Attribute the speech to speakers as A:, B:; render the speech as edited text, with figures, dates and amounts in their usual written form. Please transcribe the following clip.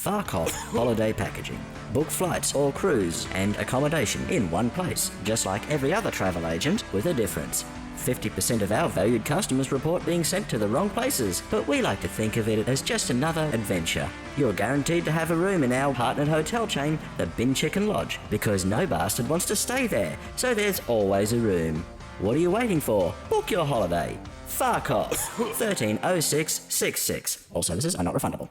A: Fuck off holiday packaging. Book flights or cruise and accommodation in one place, just like every other travel agent, with a difference. 50% of our valued customers report being sent to the wrong places, but we like to think of it as just another adventure. You're guaranteed to have a room in our partnered hotel chain, the Bin Chicken Lodge, because no bastard wants to stay there, so there's always a room. What are you waiting for? Book your holiday. Fuck off. 130666. All services are not refundable.